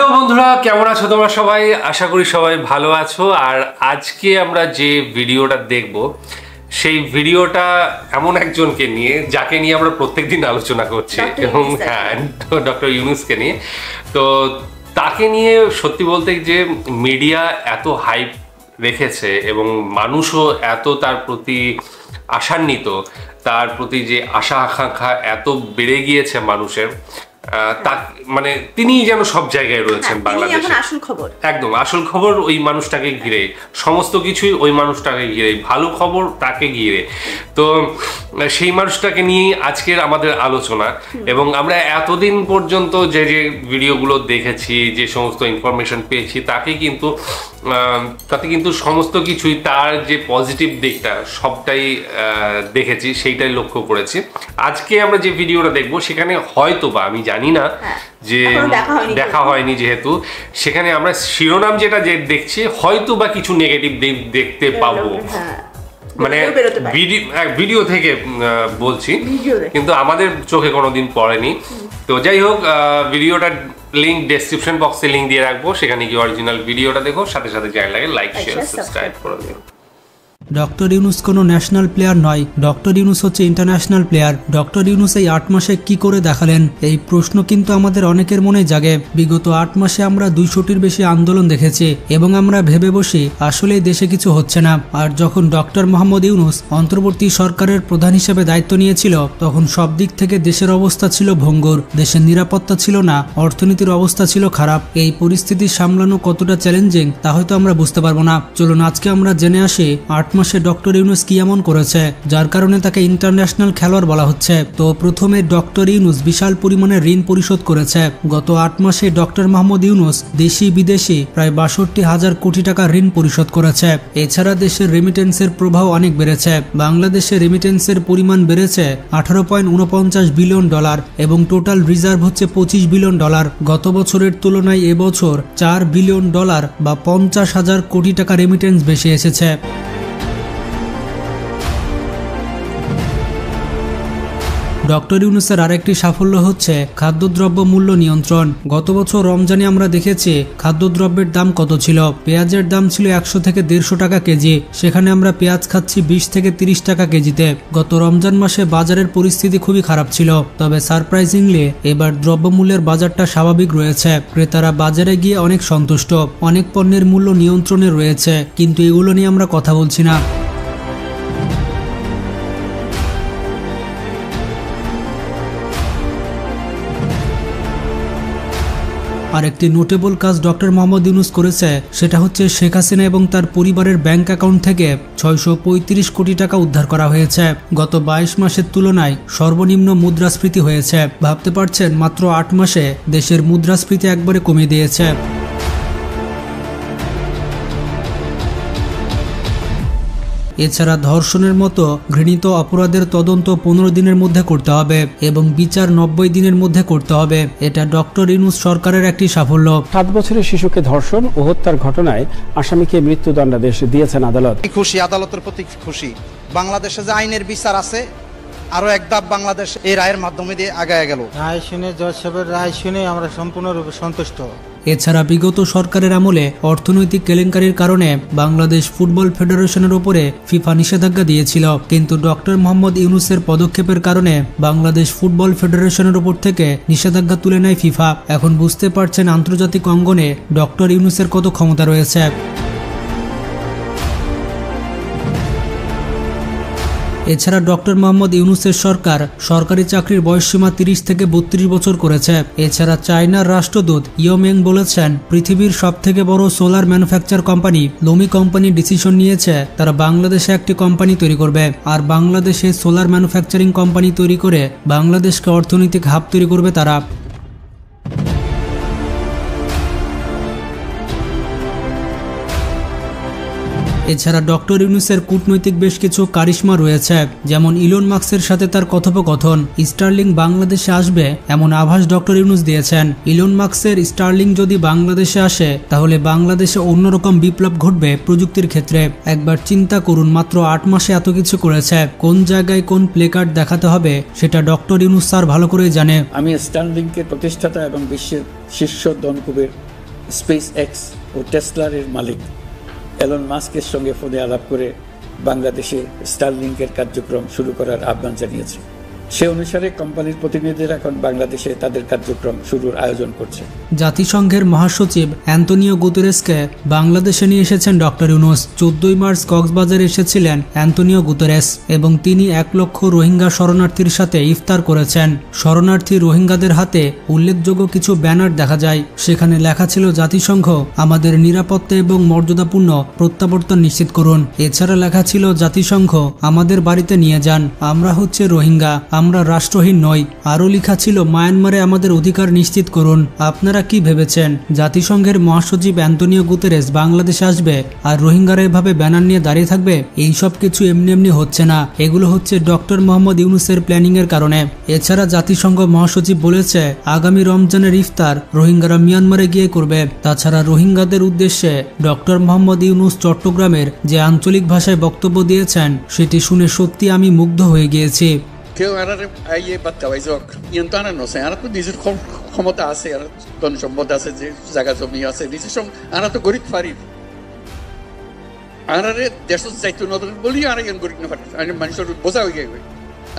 Hello বন্ধুরা, কেমন আছো তোমরা সবাই? আশা করি সবাই ভালো আছো। আর আজকে আমরা যে ভিডিওটা দেখব সেই ভিডিওটা এমন একজনকে নিয়ে যাকে নিয়ে আমরা প্রত্যেকদিন আলোচনা করছি, এবং হ্যাঁ, ডক্টর ইউনূসকে নিয়ে। তো তাকে নিয়ে সত্যি বলতে যে মিডিয়া এত হাইপ রেখেছে এবং মানুষও এত তার প্রতি আশান্বিত, তার প্রতি যে আশা আকাঙ্ক্ষা এত বেড়ে গিয়েছে মানুষের, মানে তিনি যেন সব জায়গায় রয়েছেন বাংলাদেশে। একদম আসল খবর ওই মানুষটাকে ঘিরে, সমস্ত কিছুই ওই মানুষটাকে ঘিরে, ভালো খবর তাকে ঘিরে। তো সেই মানুষটাকে নিয়েই আজকের আমাদের আলোচনা। এবং আমরা এতদিন পর্যন্ত যে যে ভিডিওগুলো দেখেছি, যে সমস্ত ইনফরমেশন পেয়েছি, তাতে কিন্তু সমস্ত কিছুই তার যে পজিটিভ দিকটা সবটাই দেখেছি, সেইটাই লক্ষ্য করেছি। আজকে আমরা যে ভিডিওটা দেখবো সেখানে হয়তোবা, আমি জানি না যে দেখা হয়নি যেহেতু, সেখানে আমরা শিরোনাম যেটা দেখছি হয়তোবা কিছু নেগেটিভ দিক দেখতে পাবো, মানে ভিডিও থেকে বলছি, কিন্তু আমাদের চোখে কোনোদিন পড়েনি। তো যাই হোক, ভিডিওটার লিঙ্ক ডেসক্রিপশন বক্সে লিঙ্ক দিয়ে রাখবো, সেখানে গিয়ে অরিজিনাল ভিডিওটা দেখো, সাথে সাথে যাই লাগে লাইক শেয়ার সাবস্ক্রাইব করে দিও। ডক্টর ইউনূস কোনো ন্যাশনাল প্লেয়ার নয়, ডক্টর ইউনূস হচ্ছে ইন্টারন্যাশনাল প্লেয়ার। ডক্টর ইউনূস এই 8 মাসে কি করে দেখালেন, এই প্রশ্ন কিন্তু আমাদের অনেকের মনে জাগে। বিগত 8 মাসে আমরা 200টির বেশি আন্দোলন দেখেছি এবং আমরা ভেবে বসি আসলে দেশে কিছু হচ্ছে না। আর যখন ডক্টর মোহাম্মদ ইউনূস অন্তর্বর্তী সরকারের প্রধান হিসেবে দায়িত্ব নিয়েছিল, তখন সব দিক থেকে দেশের অবস্থা ছিল ভঙ্গুর, দেশের নিরাপত্তা ছিল না, অর্থনীতির অবস্থা ছিল খারাপ। এই পরিস্থিতি সামলানো কতটা চ্যালেঞ্জিং তা হয়তো আমরা বুঝতে পারবো না। চলুন আজকে আমরা জেনে আসি 8 মাসে ডক্টর ইউনূস কি এমন করেছে যার কারণে তাকে ইন্টারন্যাশনাল খেলোয়াড় বলা হচ্ছে। তো প্রথমে ডক্টর ইউনূস বিশাল পরিমাণে ঋণ পরিশোধ করেছে। গত 8 মাসে ডক্টর মোহাম্মদ ইউনূস দেশি বিদেশি প্রায় 62,000 কোটি টাকা ঋণ পরিশোধ করেছে। এছাড়া দেশের রেমিটেন্সের প্রভাব অনেক বেড়েছে। বাংলাদেশে রেমিটেন্সের পরিমাণ বেড়েছে 18.49 বিলিয়ন ডলার এবং টোটাল রিজার্ভ হচ্ছে 25 বিলিয়ন ডলার। গত বছরের তুলনায় এবছর 4 বিলিয়ন ডলার বা 50,000 কোটি টাকা রেমিটেন্স বেশি এসেছে। ডক্টর ইউনূসের আরেকটি সাফল্য হচ্ছে খাদ্যদ্রব্য মূল্য নিয়ন্ত্রণ। গত বছর রমজানে আমরা দেখেছি খাদ্যদ্রব্যের দাম কত ছিল। পেঁয়াজের দাম ছিল 100 থেকে 150 টাকা কেজি, সেখানে আমরা পেঁয়াজ খাচ্ছি 20 থেকে 30 টাকা কেজিতে। গত রমজান মাসে বাজারের পরিস্থিতি খুবই খারাপ ছিল, তবে সারপ্রাইজিংলি এবার দ্রব্যমূল্যের বাজারটা স্বাভাবিক রয়েছে। ক্রেতারা বাজারে গিয়ে অনেক সন্তুষ্ট, অনেক পণ্যের মূল্য নিয়ন্ত্রণে রয়েছে, কিন্তু এগুলো নিয়ে আমরা কথা বলছি না। আরেকটি নোটেবল কাজ ডক্টর মোহাম্মদ ইউনূস করেছে, সেটা হচ্ছে শেখ হাসিনা এবং তার পরিবারের ব্যাংক অ্যাকাউন্ট থেকে 635 কোটি টাকা উদ্ধার করা হয়েছে। গত 22 মাসের তুলনায় সর্বনিম্ন মুদ্রাস্ফীতি হয়েছে। ভাবতে পারছেন, মাত্র 8 মাসে দেশের মুদ্রাস্ফীতি একবারে কমিয়ে দিয়েছে। এছাড়া ধর্ষণের মতো ঘৃণিত অপরাধের তদন্ত 15 দিনের মধ্যে করতে হবে এবং বিচার 90 দিনের মধ্যে করতে হবে। এটা ডক্টর ইউনূস সরকারের একটি সাফল্য। 7 বছরের শিশুকে ধর্ষণ ও হত্যার ঘটনায় আসামিকে মৃত্যুদণ্ডাদেশ দিয়েছেন আদালত। খুশি, আদালতের প্রতি খুশি। বাংলাদেশে যে আইনের বিচার আছে, আরো এক ধাপ বাংলাদেশ এই রায়ের মাধ্যমে দিয়ে আগায় গেল। রায় শুনে, জজ সাহেবের রায় শুনে আমরা সম্পূর্ণরূপে সন্তুষ্ট। এছাড়া বিগত সরকারের আমলে অর্থনৈতিক কেলেঙ্কারির কারণে বাংলাদেশ ফুটবল ফেডারেশনের উপরে ফিফা নিষেধাজ্ঞা দিয়েছিল, কিন্তু ডক্টর মোহাম্মদ ইউনূসের পদক্ষেপের কারণে বাংলাদেশ ফুটবল ফেডারেশনের উপর থেকে নিষেধাজ্ঞা তুলে নেয় ফিফা। এখন বুঝতে পারছেন আন্তর্জাতিক অঙ্গনে ডক্টর ইউনূসের কত ক্ষমতা রয়েছে। এছাড়া ডক্টর মোহাম্মদ ইউনূসের সরকার সরকারি চাকরির বয়সসীমা 30 থেকে 32 বছর করেছে। এছাড়া চায়নার রাষ্ট্রদূত ইয়ো মেং বলেছেন, পৃথিবীর সবথেকে বড় solar manufacture company loamy company decision নিয়েছে তারা বাংলাদেশে একটি কোম্পানি তৈরি করবে, আর বাংলাদেশে সোলার ম্যানুফ্যাকচারিং কোম্পানি তৈরি করে বাংলাদেশকে অর্থনৈতিক হাব তৈরি করবে তারা। এছাড়া ডক্টর ইউনূসের কূটনৈতিক বেশ কিছু কারিশমা রয়েছে, যেমন ইলন মাস্কের সাথে তার কথোপকথন। স্টারলিং বাংলাদেশে আসবে এমন আভাস ডক্টর ইউনূস দিয়েছেন। ইলন মাস্কের স্টারলিং যদি বাংলাদেশে আসে তাহলে বাংলাদেশে অন্যরকম বিপ্লব ঘটবে প্রযুক্তির ক্ষেত্রে। একবার চিন্তা করুন, মাত্র 8 মাসে এত কিছু করেছে। কোন জায়গায় কোন প্লেকার্ড দেখাতে হবে সেটা ডক্টর ইউনূস স্যার ভালো করেই জানে। আমি স্টারলিংকের প্রতিষ্ঠাতা এবং বিশ্বের শীর্ষ ধনকুবের স্পেস এক্স ও টেসলারের মালিক এলন মাস্কের সঙ্গে ফোনে আলাপ করে বাংলাদেশে স্টারলিংকের কার্যক্রম শুরু করার আহ্বান জানিয়েছে। সে অনুসারে কোম্পানির প্রতিনিধিরা এখন বাংলাদেশে তাদের কার্যক্রম শুরুর আয়োজন করছে। জাতিসংঘের মহাসচিব অ্যান্তোনিও গুতেরেসকে বাংলাদেশে নিয়ে এসেছেন ডক্টর ইউনূস। 14 মার্চ কক্সবাজারে এসেছিলেন অ্যান্তোনিও গুতেরেস এবং তিনি 1 লক্ষ রোহিঙ্গা শরণার্থীর সাথে ইফতার করেছেন। শরণার্থী রোহিঙ্গাদের হাতে উল্লেখযোগ্য কিছু ব্যানার দেখা যায়, সেখানে লেখা ছিল জাতিসংঘ আমাদের নিরাপত্তা এবং মর্যাদাপূর্ণ প্রত্যাবর্তন নিশ্চিত করুন। এছাড়া লেখা ছিল জাতিসংঘ আমাদের বাড়িতে নিয়ে যান, আমরা হচ্ছে রোহিঙ্গা, আমরা রাষ্ট্রহীন নই। আরও লেখা ছিল মায়ানমারে আমাদের অধিকার নিশ্চিত করুন। আপনারা কি ভেবেছেন জাতিসংঘের মহাসচিব অ্যান্তোনিও গুতেরেস বাংলাদেশে আসবে আর রোহিঙ্গারা এভাবে ব্যানার নিয়ে দাঁড়িয়ে থাকবে? এই সব কিছু এমনি এমনি হচ্ছে না, এগুলো হচ্ছে ডক্টর মোহাম্মদ ইউনূসের প্ল্যানিং এর কারণে। এছাড়া জাতিসংঘ মহাসচিব বলেছে আগামী রমজানের ইফতার রোহিঙ্গারা মিয়ানমারে গিয়ে করবে। তাছাড়া রোহিঙ্গাদের উদ্দেশ্যে ডক্টর মোহাম্মদ ইউনূস চট্টগ্রামের যে আঞ্চলিক ভাষায় বক্তব্য দিয়েছেন সেটি শুনে সত্যি আমি মুগ্ধ হয়ে গিয়েছি। কেউ আর আইয়ে বাদ খাওয়াই যাক ইয়ন তো আনার নছে, আর তো নিজের ক্ষমতা আছে, আর ধন সম্পদ আছে, যে জায়গা জমি আছে নিজের আরা তো গরিব পারি আরে দেশ যাইতো নতুন বলি আর ইয়ন গরিব না পারি মানুষের বোঝা হয়ে গেবে।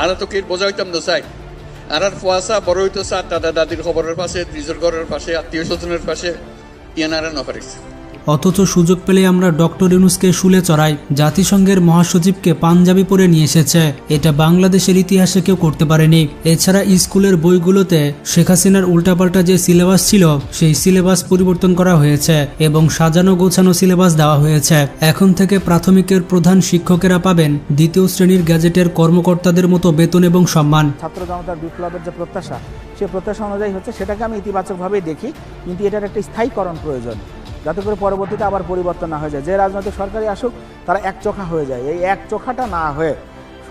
আর তো কে বোঝা হইতাম না চাই, আর ফুয়াশা বড় হইতো চা দাদা দাদির খবরের পাশে, নিজের ঘরের পাশে, আত্মীয় স্বজনের পাশে ইয়ান আর না পারিস। অথচ সুযোগ পেলে আমরা ডক্টর ইউনূসকে শুলে চড়াই। জাতিসংঘের মহাসচিবকে পাঞ্জাবি পরে নিয়ে এসেছে, এটা বাংলাদেশের ইতিহাসে কেউ করতে পারেনি। এছাড়া স্কুলের বইগুলোতে শেখ হাসিনার উল্টাপাল্টা যে সিলেবাস ছিল সেই সিলেবাস পরিবর্তন করা হয়েছে এবং সাজানো গোছানো সিলেবাস দেওয়া হয়েছে। এখন থেকে প্রাথমিকের প্রধান শিক্ষকেরা পাবেন 2য় শ্রেণীর গ্যাজেটের কর্মকর্তাদের মতো বেতন এবং সম্মান। ছাত্র জনতার বিপ্লবের যে প্রত্যাশা, সেই প্রত্যাশা অনুযায়ী হচ্ছে, সেটাকে আমি ইতিবাচকভাবেই দেখি, কিন্তু এটার একটা স্থায়ীকরণ প্রয়োজন, যাতে করে পরবর্তীতে আবার পরিবর্তন না হয়ে যায়। যে রাজনৈতিক সরকারই আসুক তারা একচোখা হয়ে যায়, এই একচোখাটা না হয়ে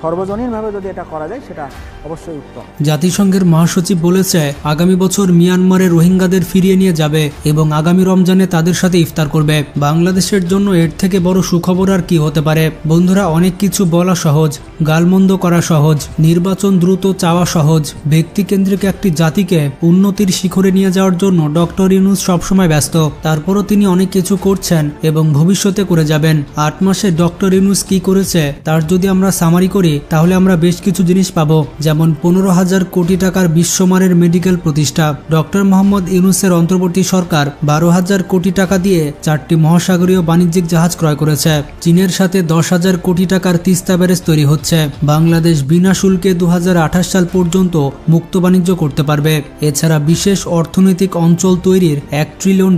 সর্বজনীনভাবে যদি এটা করা যায় সেটা অবশ্যই উত্তম। জাতিসংঘের মহাসচিব বলেছে আগামী বছর মিয়ানমারে রোহিঙ্গাদের ফিরিয়ে নিয়ে যাবে এবং আগামী রমজানে তাদের সাথে ইফতার করবে। বাংলাদেশের জন্য এর থেকে বড় সুখবর আর কি হতে পারে? বন্ধুরা, অনেক কিছু বলা সহজ, গালমন্দ করা সহজ, নির্বাচন দ্রুত চাওয়া সহজ, ব্যক্তিকেন্দ্রিক একটি জাতিকে উন্নতির শিখরে নিয়ে যাওয়ার জন্য ডক্টর ইউনূস সবসময় ব্যস্ত। তারপরও তিনি অনেক কিছু করছেন এবং ভবিষ্যতে করে যাবেন। 8 মাসে ডক্টর ইউনূস কি করেছে তার যদি আমরা সামারি করি তাহলে আমরা বেশ কিছু জিনিস পাবো, যেমন 15,000 কোটি টাকার বিশ্বমানের মেডিকেল প্রতিষ্ঠা। ডক্টর মোহাম্মদ ইউনূসের অন্তর্বর্তী সরকার 12,000 কোটি টাকা দিয়ে 4টি মহাসাগরীয় বাণিজ্যিক জাহাজ ক্রয় করেছে। চীনের সাথে 10,000 কোটি টাকার তিস্তা ব্যারেজ তৈরি হচ্ছে। বাংলাদেশ বিনা শুল্কে 2028 সাল পর্যন্ত মুক্ত বাণিজ্য করতে পারবে। এছাড়া বিশেষ অর্থনৈতিক অঞ্চল তৈরির $1 ট্রিলিয়ন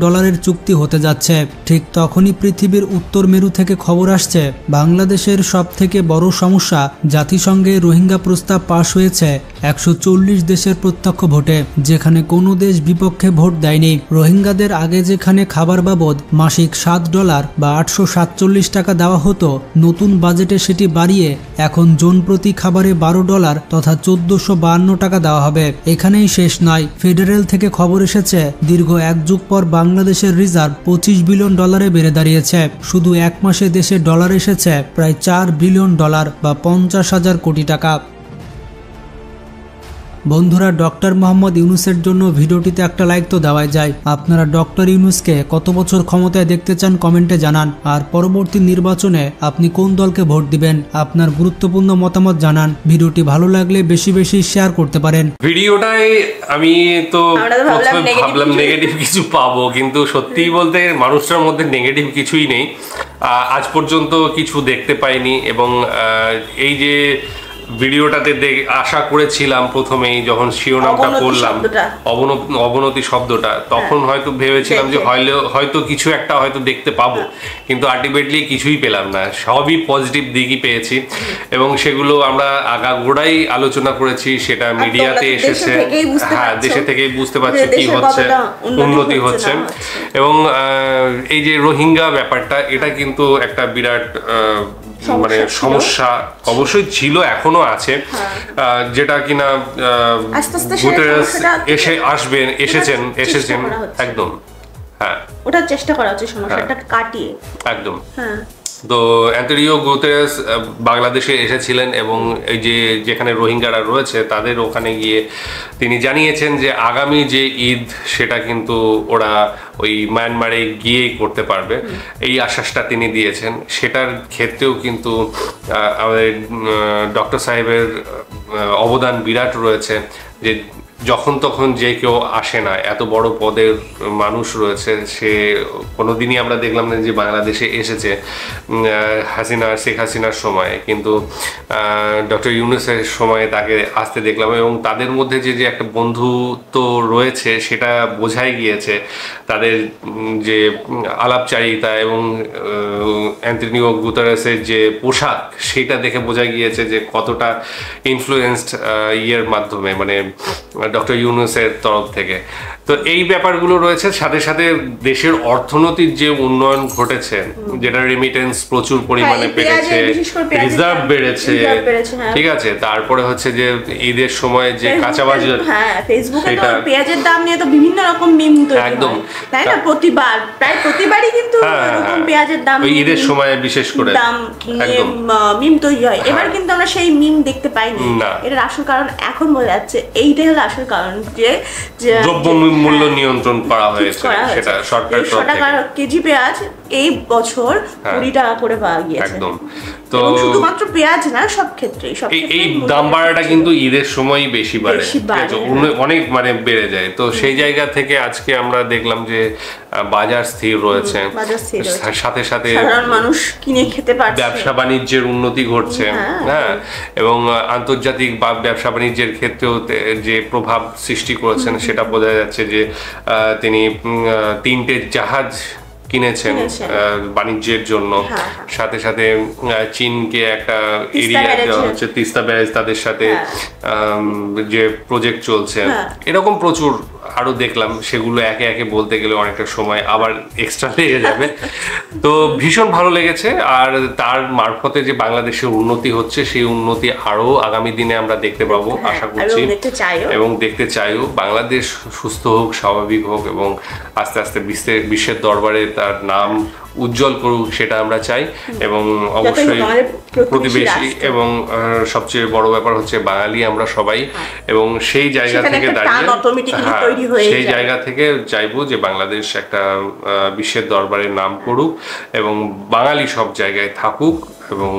চুক্তি হতে যাচ্ছে। ঠিক তখনই পৃথিবীর উত্তর মেরু থেকে খবর আসছে বাংলাদেশের সব থেকে বড় সমস্যা, জাতিসংঘে রোহিঙ্গা প্রস্তাব পাশ হয়েছে 140 দেশের প্রত্যক্ষ ভোটে, যেখানে কোনো দেশ বিপক্ষে ভোট দেয়নি। রোহিঙ্গাদের আগে যেখানে খাবার বাবদ মাসিক $7 বা 847 টাকা দেওয়া হতো, নতুন বাজেটে সেটি বাড়িয়ে এখন জন প্রতি খাবারে $12 তথা 1452 টাকা দেওয়া হবে। এখানেই শেষ নয়, ফেডারেল থেকে খবর এসেছে দীর্ঘ 1 যুগ পর বাংলাদেশের রিজার্ভ $25 বিলিয়ন বেড়ে দাঁড়িয়েছে। শুধু 1 মাসে দেশে ডলার এসেছে প্রায় $4 বিলিয়ন বা 50,000 কোটি টাকা। বন্ধুরা, ডক্টর মোহাম্মদ ইউনূসের জন্য ভিডিওটিতে একটা লাইক তো দেওয়াই যায়। আপনারা ডক্টর ইউনূসকে কত বছর ক্ষমতায় দেখতে চান কমেন্টে জানান, আর পরবর্তী নির্বাচনে আপনি কোন দলকে ভোট দিবেন আপনার গুরুত্বপূর্ণ মতামত জানান। ভিডিওটি ভালো লাগলে বেশি বেশি শেয়ার করতে পারেন। ভিডিওটায় আমি তো ভাবলাম নেগেটিভ কিছু পাবো, কিন্তু সত্যিই বলতে মানুষটার মধ্যে নেগেটিভ কিছুই নেই, আজ পর্যন্ত কিছু দেখতে পাইনি। এবং এই যে ভিডিওটাতে আশা করেছিলাম প্রথমেই যখন শিরোনামটা পড়লাম অবনতি শব্দটা, তখন হয়তো ভেবেছিলাম যে হয়তো কিছু একটা হয়তো দেখতে পাবো, কিন্তু আলটিমেটলি কিছুই পেলাম না। সবই পজিটিভ দিকই পেয়েছি এবং সেগুলো আমরা আগাগোড়াই আলোচনা করেছি, সেটা মিডিয়াতে এসেছে। হ্যাঁ, দেশে থেকেই বুঝতে পারছি কি হচ্ছে, উন্নতি হচ্ছে। এবং এই যে রোহিঙ্গা ব্যাপারটা, এটা কিন্তু একটা বিরাট মানে সমস্যা অবশ্যই ছিল, এখনো আছে, যেটা কিনা গুতেরেস এসেছেন একদম। হ্যাঁ ওটার চেষ্টা করা হচ্ছে সমস্যাটা কাটিয়ে একদম। হ্যাঁ তো অ্যান্টোনিও গুতেরেস বাংলাদেশে এসেছিলেন এবং এই যে যেখানে রোহিঙ্গারা রয়েছে তাদের ওখানে গিয়ে তিনি জানিয়েছেন যে আগামী যে ঈদ সেটা কিন্তু ওরা ওই মায়ানমারে গিয়েই করতে পারবে, এই আশ্বাসটা তিনি দিয়েছেন। সেটার ক্ষেত্রেও কিন্তু আমাদের ডক্টর সাহেবের অবদান বিরাট রয়েছে, যে যখন তখন যে কেউ আসে না, এত বড় পদের মানুষ রয়েছে, সে কোনোদিনই আমরা দেখলাম না যে বাংলাদেশে এসেছে শেখ হাসিনার সময়, কিন্তু ডক্টর ইউনূসের সময়ে তাকে আসতে দেখলাম এবং তাদের মধ্যে যে একটা বন্ধুত্ব রয়েছে সেটা বোঝাই গিয়েছে। তাদের যে আলাপচারিতা এবং অ্যান্টোনিও গুতেরেসের যে পোশাক সেটা দেখে বোঝা গিয়েছে যে কতটা ইনফ্লুয়েন্সড ইয়ের মাধ্যমে, মানে ডক্টর ইউনূসের তরফ থেকে। তো এই ব্যাপারগুলো রয়েছে, সাথে সাথে দেশের অর্থনৈতিক যে উন্নয়ন ঘটেছে, যেটা রেমিটেন্স প্রচুর পরিমাণে বেড়েছে, রিজার্ভ বেড়েছে, ঠিক আছে। তারপরে হচ্ছে যে ঈদের সময় যে কাঁচা বাজার, হ্যাঁ ফেসবুকে তো পেঁয়াজের দাম নিয়ে তো বিভিন্ন রকম মিম তৈরি হয়, তাই না? প্রায় প্রতিবারই কিন্তু এরকম পেঁয়াজের দাম ঈদের সময় বিশেষ করে দাম নিয়ে মিম তৈরি হয়। এবার কিন্তু আমরা সেই মিম দেখতে পাইনি। এটার আসল কারণ এখন বোঝা যাচ্ছে, এইটাই হলো আসল কারণ যে দ্রব্য মূল্য নিয়ন্ত্রণ করা হয়েছে, সেটা সরকারের তরফ থেকে। কেজি পেঁয়াজ এই বছর 20 টাকা করে পাওয়া গিয়েছে একদম। তো শুধুমাত্র পেঁয়াজ না, সব ক্ষেত্রেই এই দাম বাড়াটা কিন্তু ঈদের সময়ই বেশি বাড়ে, অনেক মানে বেড়ে যায়। তো সেই জায়গা থেকে আজকে আমরা দেখলাম যে বাজার স্থির রয়েছে, সাথে সাথে সাধারণ মানুষ কিনে খেতে পারছে, ব্যবসা বাণিজ্যের উন্নতি ঘটছে, হ্যাঁ, এবং আন্তর্জাতিক ব্যবসা বাণিজ্যের ক্ষেত্রেও যে প্রভাব সৃষ্টি করেছেন সেটা বোঝা যাচ্ছে যে তিনি 3টে জাহাজ কিনেছেন বাণিজ্যের জন্য। সাথে সাথে চীনকে একটা এরিয়া দেওয়া হচ্ছে, তিস্তা ব্যারেজ, তাদের সাথে যে প্রজেক্ট চলছে, এরকম প্রচুর আরো দেখলাম। সেগুলো একে একে বলতে গেলে অনেকটা সময় আবার এক্সট্রা লেগে যাবে। তো ভীষণ ভালো লেগেছে, আর তার মারফতে যে বাংলাদেশের উন্নতি হচ্ছে সেই উন্নতি আরো আগামী দিনে আমরা দেখতে পাবো আশা করছি, এবং দেখতে চাইও। বাংলাদেশ সুস্থ হোক, স্বাভাবিক হোক এবং আস্তে আস্তে বিশ্বের দরবারে তার নাম উজ্জ্বল করুক, সেটা আমরা চাই। এবং অবশ্যই প্রতিবেশী এবং সবচেয়ে বড় ব্যাপার হচ্ছে বাঙালি আমরা সবাই, এবং সেই জায়গা থেকে দাঁড়িয়ে সেই জায়গা থেকে চাইবো যে বাংলাদেশ একটা বিশ্বের দরবারে নাম করুক এবং বাঙালি সব জায়গায় থাকুক এবং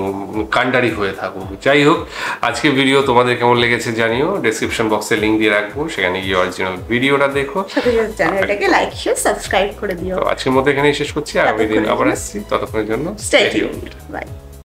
কান্ডারি হয়ে থাকুক। যাই হোক, আজকে ভিডিও তোমাদের কেমন লেগেছে জানিও, ডেসক্রিপশন বক্সে লিংক দিয়ে রাখবো, সেখানে গিয়ে অরিজিনাল ভিডিওটা দেখো, চ্যানেলটাকে লাইক শেয়ার সাবস্ক্রাইব করে দিও। তো আজকের মতো এখানেই শেষ করছি, আগামী দিন আবার আসছি, ততক্ষণের জন্য স্টে টিউনড, বাই।